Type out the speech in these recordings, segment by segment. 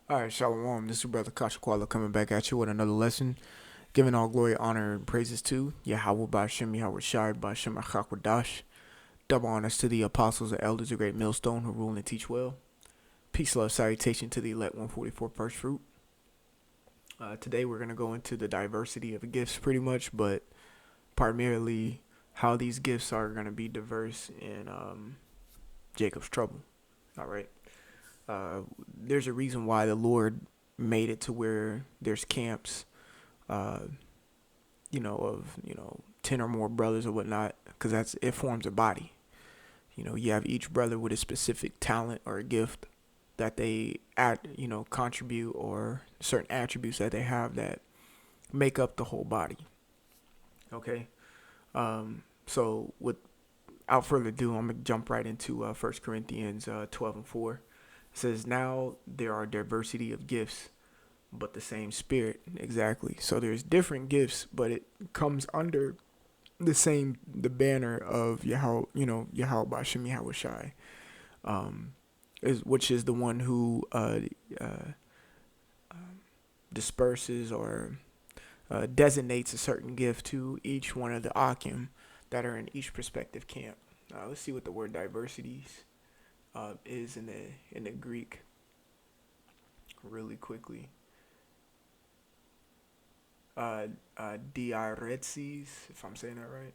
All right, Shalom. This is your brother Kashakwala coming back at you with another lesson. Giving all glory, honor, and praises to Yahweh Bashem, Yahweh Shai, Bashem Achakwadash. Double honors to the apostles and elders of Great Millstone who rule and teach well. Peace, love, salutation to the elect 144 first fruit. Today we're going to go into the diversity of gifts pretty much, but primarily how these gifts are going to be diverse in Jacob's trouble. All right. There's a reason why the Lord made it to where there's camps, uh, of 10 or more brothers or whatnot, because it forms a body. You have each brother with a specific talent or a gift that they contribute, or certain attributes that they have that make up the whole body. Okay. So without further ado, I'm gonna jump right into 1 Corinthians 12:4. It says, "Now there are diversity of gifts, but the same Spirit." Exactly. So there's different gifts, but it comes under the banner of Yahweh, Yahweh Bashem, Yahweh Shai, which is the one who uh, disperses or designates a certain gift to each one of the Akim that are in each prospective camp. Let's see what the word diversities is in the Greek really quickly. Diaretzes, if I'm saying that right.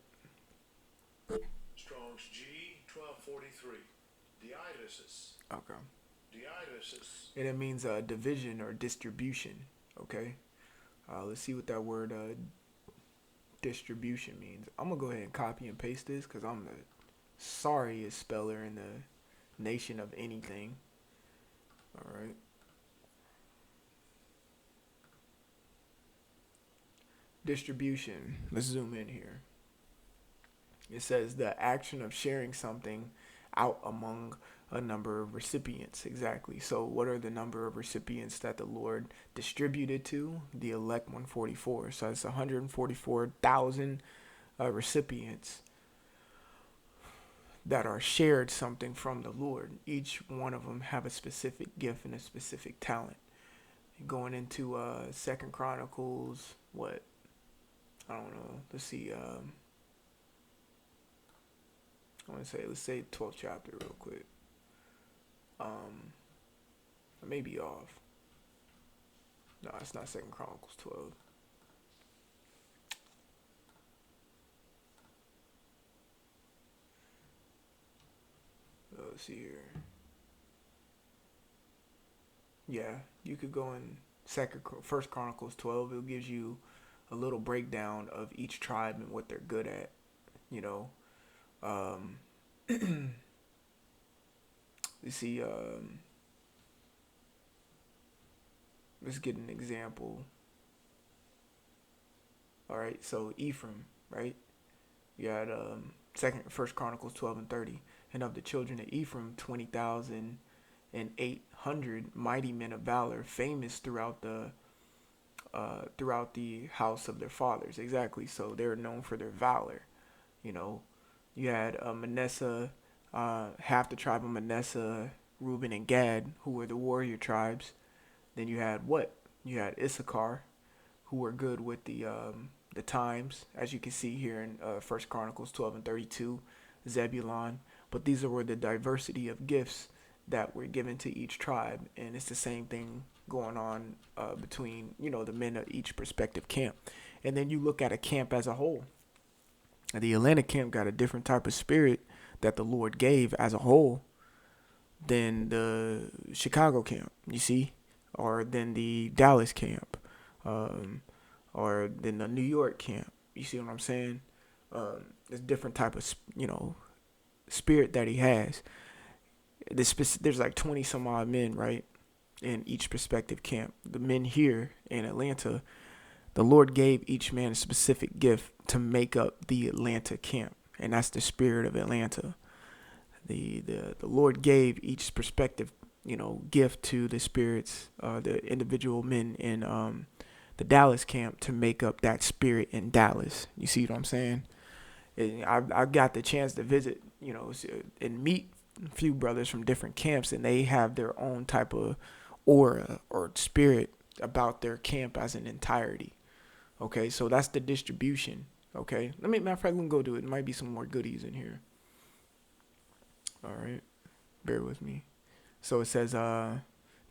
Strong's G 1243. Dialysis. Okay. Dialysis. And it means division or distribution. Okay. Let's see what that word distribution means. I'm gonna go ahead and copy and paste this because I'm the sorriest speller in the nation of anything. All right. Distribution. Let's zoom in here. It says the action of sharing something out among a number of recipients. Exactly. So, what are the number of recipients that the Lord distributed to? The elect 144. So, it's 144,000 recipients that are shared something from the Lord. Each one of them have a specific gift and a specific talent. Going into Second Chronicles, what? I don't know. Let's see. I want to say, let's say 12th chapter real quick. I may be off. No, it's not Second Chronicles 12. Let's see here. Yeah, you could go in First Chronicles 12. It gives you a little breakdown of each tribe and what they're good at. You know, um, you see. Let's get an example. All right, so Ephraim, right? You had First Chronicles 12:30, and of the children of Ephraim 20,800 mighty men of valor, famous throughout the house of their fathers. Exactly. So they're known for their valor. You know, you had Manasseh, half the tribe of Manasseh, Reuben and Gad, who were the warrior tribes. Then you had what? You had Issachar, who were good with the times, as you can see here in First Chronicles 12:32, Zebulon. But these were the diversity of gifts that were given to each tribe, and it's the same thing going on between the men of each prospective camp. And then you look at a camp as a whole. The Atlanta camp got a different type of spirit that the Lord gave as a whole than the Chicago camp. You see, or than the Dallas camp, um, or than the New York camp. You see what I'm saying? There's different type of spirit that he has. There's like 20 some odd men, right, in each prospective camp. The men here in Atlanta, the Lord gave each man a specific gift to make up the Atlanta camp, and that's the spirit of Atlanta. The Lord gave each prospective gift to the spirits, the individual men in the Dallas camp to make up that spirit in Dallas. You see what I'm saying? And I got the chance to visit, and meet a few brothers from different camps, and they have their own type of aura or spirit about their camp as an entirety. Okay, so that's the distribution. Okay, matter of fact, let me go do it. There might be some more goodies in here. All right, bear with me. So it says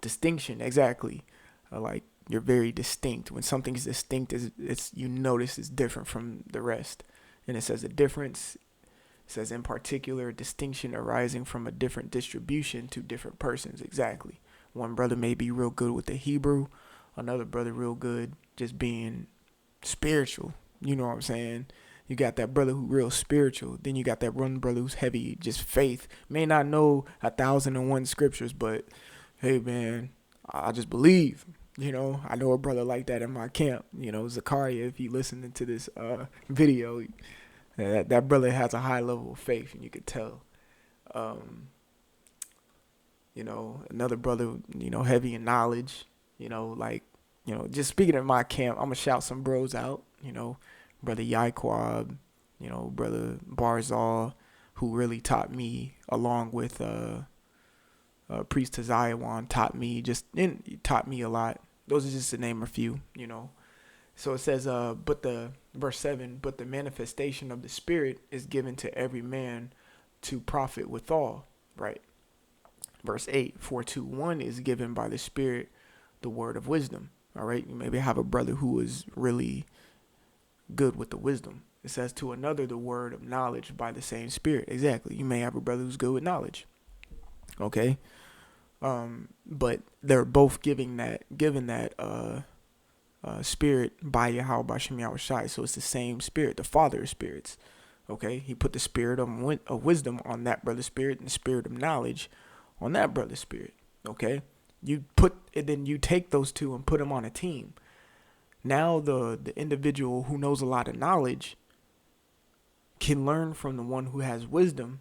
distinction, exactly. Like you're very distinct. When something's distinct, it's you notice it's different from the rest. And it says a difference. It says in particular distinction arising from a different distribution to different persons. Exactly. One brother may be real good with the Hebrew, another brother real good just being spiritual. You know what I'm saying? You got that brother who real spiritual. Then you got that one brother who's heavy, just faith. May not know 1,001 scriptures, but hey man, I just believe. You know, I know a brother like that in my camp. You know, Zakaria, if you listening to this video, that brother has a high level of faith, and you could tell. Um, you know, another brother, you know, heavy in knowledge. You know, like, you know, just speaking of my camp, I'm gonna shout some bros out. You know, brother Yaiquab, you know, brother Barzal, who really taught me, along with priest Tazayawan, taught me a lot. Those are just to name a few, you know. So it says, but the verse 7, but the manifestation of the Spirit is given to every man to profit withal, right? Verse 8, for to one is given by the Spirit the word of wisdom, all right? You maybe have a brother who is really good with the wisdom. It says to another the word of knowledge by the same Spirit. Exactly. You may have a brother who's good with knowledge, okay? But they're both given that spirit by Yahweh Bashem Yahushai. So it's the same spirit, the Father of spirits. Okay, he put the spirit of wisdom on that brother's spirit and the spirit of knowledge on that brother's spirit. Okay, you put and then you take those two and put them on a team. Now the individual who knows a lot of knowledge can learn from the one who has wisdom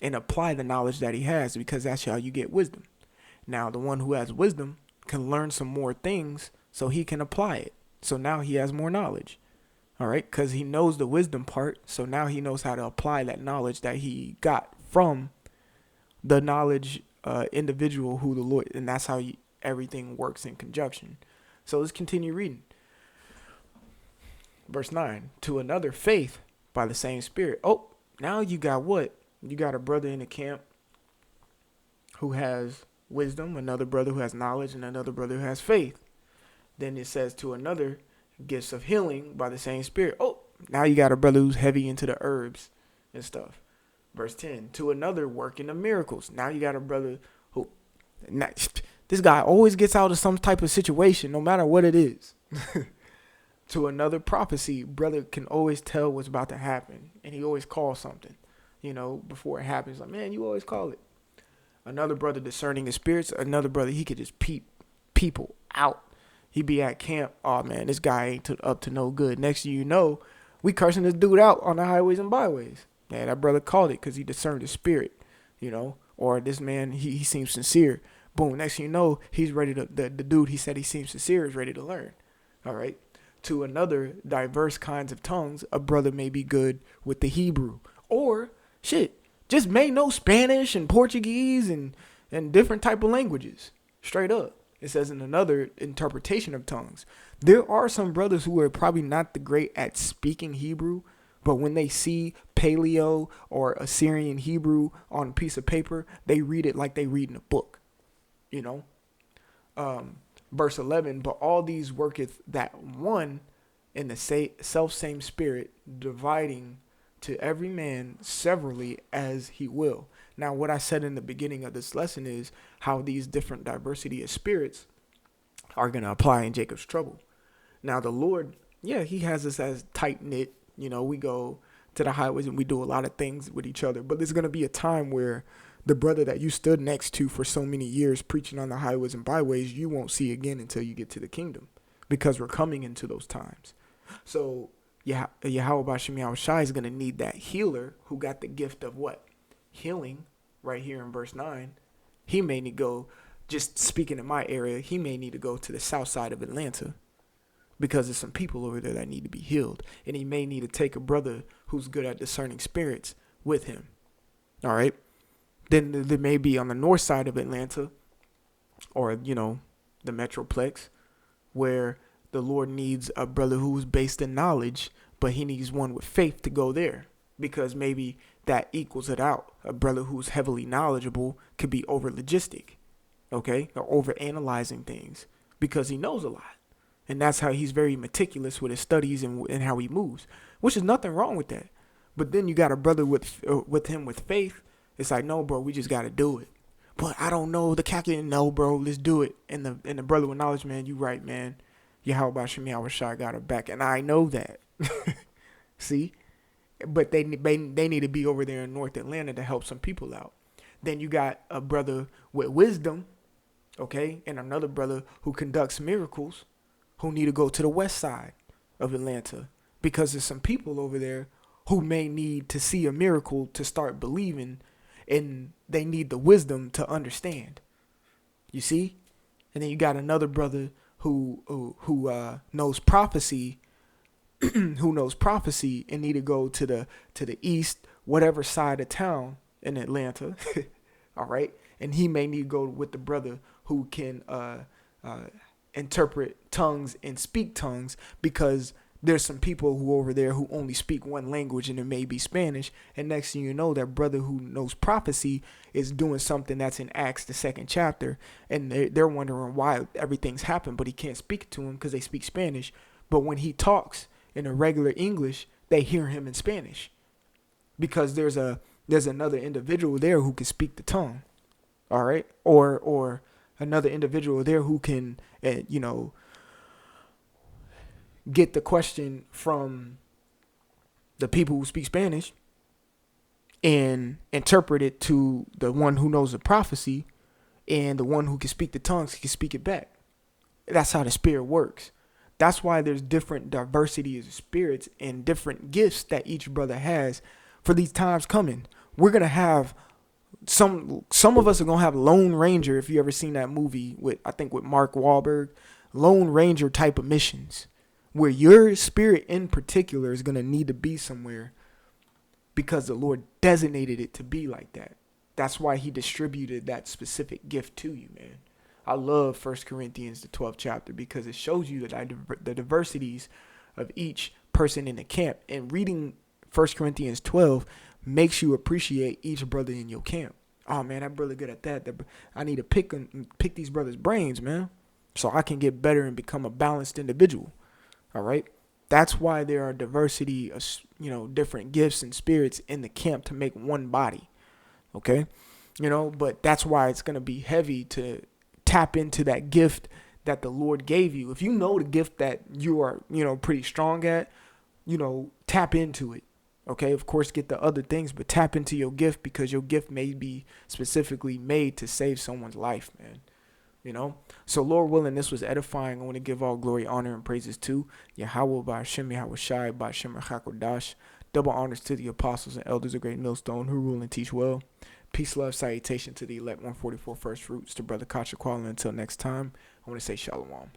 and apply the knowledge that he has, because that's how you get wisdom. Now the one who has wisdom can learn some more things so he can apply it. So now he has more knowledge. All right, because he knows the wisdom part. So now he knows how to apply that knowledge that he got from the knowledge individual who the Lord, and that's how everything works in conjunction. So let's continue reading. Verse 9, to another faith by the same Spirit. Oh, now you got what? You got a brother in the camp who has wisdom, another brother who has knowledge, and another brother who has faith. Then it says to another gifts of healing by the same Spirit. Oh, now you got a brother who's heavy into the herbs and stuff. Verse 10, to another working of miracles. Now you got a brother who, this guy always gets out of some type of situation, no matter what it is. To another prophecy, brother can always tell what's about to happen, and he always calls something, you know, before it happens. Like, man, you always call it. Another brother discerning the spirits. Another brother, he could just peep people out. He be at camp. Oh man, this guy ain't up to no good. Next thing you know, we cursing this dude out on the highways and byways. Yeah, that brother called it because he discerned the spirit, you know. Or this man, he seems sincere. Boom. Next thing you know, he's ready to. The dude he said he seems sincere is ready to learn. All right. To another, diverse kinds of tongues. A brother may be good with the Hebrew, or shit, just may know Spanish and Portuguese and different type of languages. Straight up. It says in another interpretation of tongues. There are some brothers who are probably not the great at speaking Hebrew, but when they see Paleo or Assyrian Hebrew on a piece of paper, they read it like they read in a book. You know? Verse 11, but all these worketh that one in the same spirit, dividing to every man severally as he will. Now, what I said in the beginning of this lesson is how these different diversity of spirits are going to apply in Jacob's trouble. Now, the Lord, yeah, he has us as tight knit. You know, we go to the highways and we do a lot of things with each other. But there's going to be a time where the brother that you stood next to for so many years preaching on the highways and byways, you won't see again until you get to the kingdom, because we're coming into those times. So Yahweh Bashem Yahushai is going to need that healer who got the gift of what? Healing, right here in verse 9. He may need to go, just speaking in my area, he may need to go to the south side of Atlanta because there's some people over there that need to be healed. And he may need to take a brother who's good at discerning spirits with him. All right. Then there may be on the north side of Atlanta or, the Metroplex, where the Lord needs a brother who's based in knowledge, but he needs one with faith to go there, because maybe that equals it out. A brother who's heavily knowledgeable could be over logistic, okay, or over analyzing things because he knows a lot. And that's how he's very meticulous with his studies and how he moves, which is nothing wrong with that. But then you got a brother with him with faith. It's like, no, bro, we just got to do it. But I don't know the calculator. No, bro, let's do it. And the brother with knowledge, man, you right, man. How about Shemi Awashai got her back, and I know that. See, but they need to be over there in North Atlanta to help some people out. Then you got a brother with wisdom, okay, and another brother who conducts miracles, who need to go to the west side of Atlanta, because there's some people over there who may need to see a miracle to start believing, and they need the wisdom to understand. You see? And then you got another brother who knows prophecy, who knows prophecy, and need to go to the east, whatever side of town in Atlanta. All right, and he may need to go with the brother who can interpret tongues and speak tongues, because there's some people who over there who only speak one language, and it may be Spanish. And next thing you know, that brother who knows prophecy is doing something that's in Acts, the 2nd chapter, and they're wondering why everything's happened, but he can't speak to them because they speak Spanish. But when he talks in a regular English, they hear him in Spanish, because there's another individual there who can speak the tongue. All right, or another individual there who can, get the question from the people who speak Spanish and interpret it to the one who knows the prophecy, and the one who can speak the tongues can speak it back. That's how the spirit works. That's why there's different diversities of spirits and different gifts that each brother has for these times coming. We're going to have some of us are going to have Lone Ranger, if you ever seen that movie with Mark Wahlberg, Lone Ranger type of missions, where your spirit in particular is going to need to be somewhere because the Lord designated it to be like that. That's why he distributed that specific gift to you, man. I love 1 Corinthians, the 12th chapter, because it shows you that the diversities of each person in the camp. And reading 1 Corinthians 12 makes you appreciate each brother in your camp. Oh, man, that brother good at that. I need to pick these brothers' brains, man, so I can get better and become a balanced individual. All right. That's why there are diversity of, different gifts and spirits in the camp to make one body. Okay. But that's why it's going to be heavy to tap into that gift that the Lord gave you. If you know the gift that you are, pretty strong at, tap into it. Okay. Of course, get the other things, but tap into your gift, because your gift may be specifically made to save someone's life, man. So Lord willing, this was edifying. I want to give all glory, honor, and praises to Yahweh by Hashem, Yahweh Shai by Hashem Hakodash. Double honors to the apostles and elders of Great Millstone who rule and teach well. Peace, love, salutation to the elect 144 first fruits, to Brother Kachakwala. Until next time, I want to say shalom.